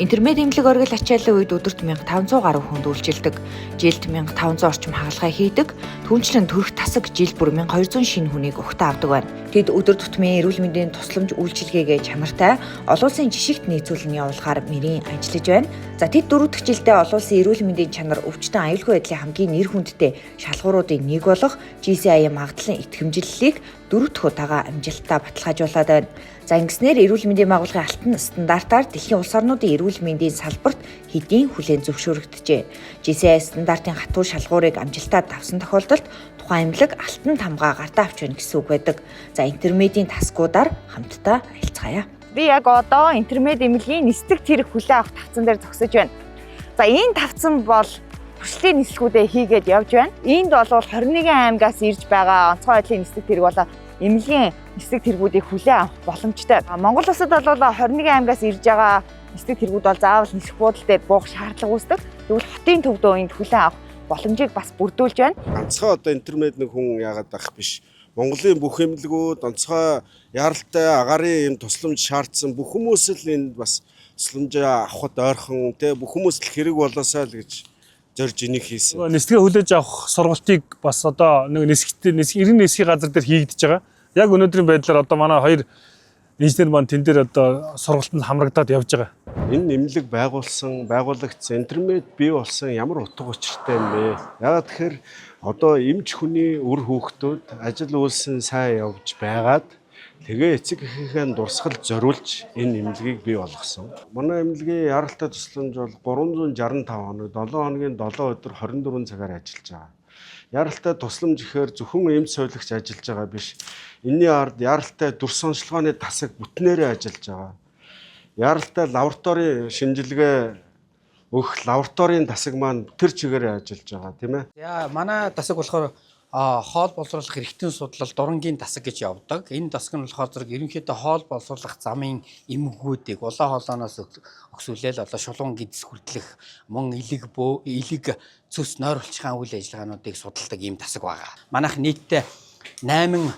Интермед эмнэлэг оргил ачааллын үед өдөрт 1500 гаруй хүнд үйлчилдэг. Жилд 1500 орчим хагалгаа хийдэг. Түүнчлэн төрөх тасаг жил бүр 1200 шинэ хүнийг угтаа авдаг байна. Тэд өдөр тутмын эрүүл мэндийн тусламж үйлчилгээгээ чанартай олон улсын жишигт нийцүүлэн явуулахаар мэрийн ажиллаж байна. За тэд 4 дахь жилдээ олон улсын эрүүл мэндийн чанар өвчтөн аюулгүй байдлын хамгийн нэр хүндтэй шалгууруудын нэг болох GCI магадлалын итгэмжлэлийг 4 дахь удаага амжилттай баталгаажуулаад байна. За ингэснээр эрүүл мэндийн байгууллагын алтан стандартаар дэлхийн улс орнуудын эрүүл мэндийн салбарт хэдийн хүлээн зөвшөөрөгдөжээ. GCI стандартын хатуу шалгуурыг амжилтаар давсан тохиолдолд тухайн эмнэлэг алтан тамгаа гартаа авч байна гэсэн үг байдаг. За интермедийн тасгуудаар хамтдаа харилцгаая. Би яг одоо интермед эмнэлгийн нисдэг тэрэг хүлээн авах тавцан дээр зогсож байна. За энэ тавцан бол туршлагын нислэгүүдээ хийгээд явж байна. Энд бол 21 аймагаас ирж байгаа онцгой байдлын нисдэг тэрэг бол эмнэлгийн нисдэг тэргүүдийг хүлээн авах боломжтой. Монгол улсад бол 21 аймагаас ирж байгаа нисдэг тэргүүд бол заавал нисэх буудал дээр буух шаардлага үүсдэг. Тэгвэл хотын төвдөө энд хүлээн авах боломжийг бас бүрдүүлж байна. Ганцхан одоо интермед нэг хүн яагаад ах биш. Монголын бүх эмнэлгүүд онцгой яралтай агаарын юм тусламж шаардсан бүх хүмүүс л энд бас тусламж авахд ойрхон те бүх хүмүүс л хэрэг болоосаа л гэж зорж энийг хийсэн. Нисдэгэ хүлээж авах сургалтыг бас одоо нэг эрен нисхийн газар дээр хийгдэж байгаа. Яг өнөөдрийн байдлаар одоо манай хоёр инженер маань тэн дээр одоо сургалтанд хамрагдаад явж байгаа. Энэ нэмлэг байгуулагдсан интермед бий болсон ямар утга учиртай юм бэ? Яагаад тэгэхээр одоо эмч хүний үр хүүхдүүд ажил үйлсэн сайн явж байгаад тэгээ эцэг эхийнхээ дурсгал зориулж энэ эмнэлгийг бий болгосон. Манай эмнэлгийн яралтай тусламж бол 365 хоног, 7 хоногийн 7 өдөр 24 цагаар ажиллаж байгаа. Яралтай тусламж гэхээр зөвхөн эмч сувилагч ажиллаж байгаа биш. Энийний ард яралтай дүрс онцлогооны тасаг бүтнээрээ ажиллаж байгаа. Яралтай лабораторийн шинжилгээ өгөх лабораторийн тасаг маань тэр чигээрээ ажиллаж байгаа тийм ээ. Яа манай тасаг болохоор хоол боловсруулах эрхтэн судлал дурангийн тасаг гэж явдаг. Энэ тасаг нь болохоор зэрэг ерөнхийдөө хоол боловсруулах замын эмгэгүүдийг улаан хоолооноос өксүүлэл одоо шулуун гидс хүртэлх мөн илэг цөс нойруулчхан үйл ажиллагаануудыг судалдаг ийм тасаг байгаа. Манайх нийтдээ 7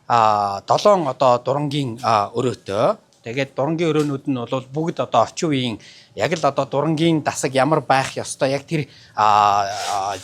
одоо дурангийн өрөөтэй. Тэгээд дурангийн өрөөнүүд нь бол бүгд одоо орчин үеийн яг л одоо дурангийн тасаг ямар байх ёстой яг тэр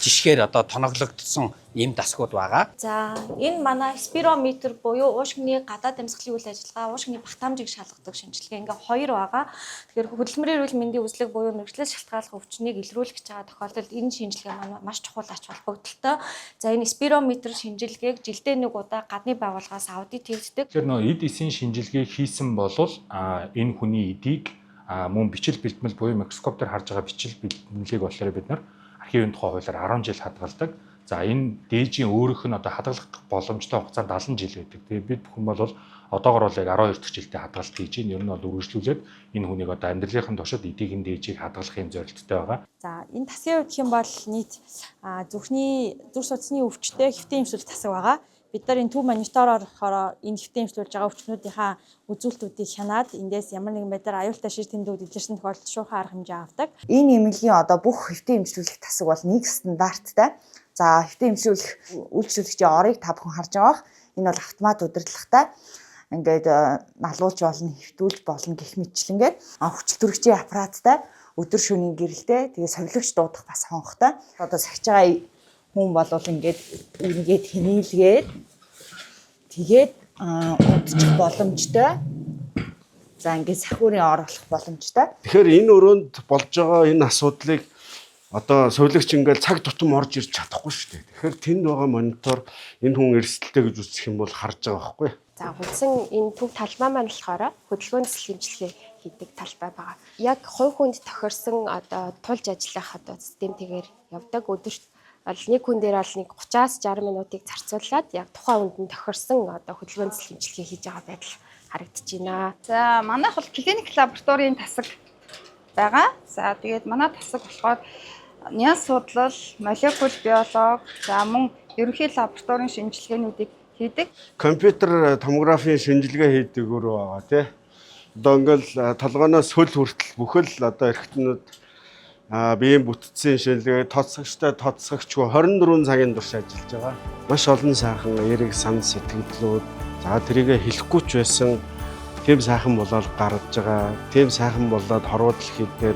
жишгээр одоо тоноглогдсон ийм тасгууд байгаа. За энэ манай спирометр буюу уушгины гадаад амьсгалын үйл ажиллагаа, уушгины багтаамжийг шалгадаг шинжилгээ ингээ хоёр байгаа. Тэгэхээр хөдөлмөрийн эрүүл мэндийн үзлэг буюу мэрэгчлээс шалтгааллах өвчнийг илрүүлэх гэж байгаа тохиолдолд энэ шинжилгээ маань маш чухал ач холбогдолтой. За энэ спирометр шинжилгээг жилдээ нэг удаа гадны байгууллагаас аудит хийгддэг. Тэгэхээр нөө эд эсийн шинжилгээг хийсэн бол энэ хүний эдийг мөн бичил бэлтгэл буюу микроскоп дээр харж байгаа бичил бэлтгэлийг болохоор бид нар архивын тухай хуулиар 10 жил хадгалдаг. За энэ дээжийн өөрийнх нь одоо хадгалах боломжтой хугацаа 70 жил байдаг. Тэгээ бид бүхэн бол одоогор бол яг 12 дахь жилдээ хадгалт хийж байна. Ер нь бол үргэлжлүүлээд энэ хүнийг одоо амьдралынхын туршид эдийн дээжийг хадгалах юм зорилттой байгаа. За энэ тасгийн хувьд хэм бол нийт зүрхний зүрх судасны өвчтөй хэвтэн эмчилүүлэх тасаг байгаа. Бид нар энэ төв монитороор болохоор энэ хэвтэн эмчилүүлж байгаа өвчтнүүдийнхаа үзүүлэлтүүдийг хянаад эндээс ямар нэгэн байдлаар аюултай шир тэмдгүүд илэрсэн тохиолдолд шуурхай арга хэмжээ авдаг. Энэ эмнэлгийн одоо бүх хэвтэн эмчилүүлэх тасаг бол нэг стандарттай. За хэвтэн эмчилүүлэх үйлчлүүлэгчийн орыг та бүхэн харж байгаа. Энэ бол автомат удирдлагатай. Ингээд налуулж болно, хэвтүүлж болно гэх мэтчлэнгээр хүчил төрөгчийн аппараттай, өдөр шөнийн гэрэлтэй, тэгээ совилогч дуудах бас хонхтой. Одоо сахиж байгаа хүн бол ингээд хэнийлгээд тэгээд удчих боломжтой. За ингээд сахиурын ор болох боломжтой. Тэгэхээр энэ өрөөнд болж байгаа энэ асуудлыг одоо совилагч ингээл цаг тутам орж ирж чадахгүй шүү дээ. Тэгэхээр тэнд байгаа монитор энэ хүн эрсдэлтэй гэж үзэх юм бол харж байгаа байхгүй. За хүнсэн энэ төв талбай маань болохоор хөдөлгөөний хэмжлэгээ хийдэг талбай байгаа. Яг хувь хүнд тохирсон одоо тулж ажиллах одоо системтэйгээр явдаг. Өдөрт нэг хүн дээр бол нэг 30-аас 60 минутыг зарцуулаад яг тухайн хүнд нь тохирсон одоо хөдөлгөөний хэмжлэгээ хийж байгаа байдал харагдаж байна. За манайх бол клиник лабораторийн тасаг байгаа. За тэгээд манай тасаг болохоор няз судлал, молекул биолог, за мөн ерөнхий лабораторийн шинжилгээнүүдийг хийдэг. Компьютер томографийн шинжилгээ хийдэг өөрөө байгаа тий. Одоо ингээл толгойноос хөл хүртэл бүхэл одоо эрхтнүүд биеийн бүтцийн шинжилгээ тооцогчтой тооцогчгүй 24 цагийн турш ажиллаж байгаа. Маш олон сайхан эерэг сан сэтгэлдлүүд за тэрийг хэлэхгүй ч байсан тийм сайхан болоод гарч байгаа. Тийм сайхан болоод хорвоо дэлхий дээр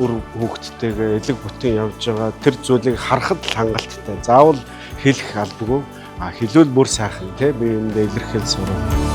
үр хүүхдтэйгээ элэг бүтэн явж байгаа. Тэр зүйлийг харахад л хангалттай. Заавал хэлэх албагүй. Хэлвэл бүр сайхан тий би энд илэрхийл сурав.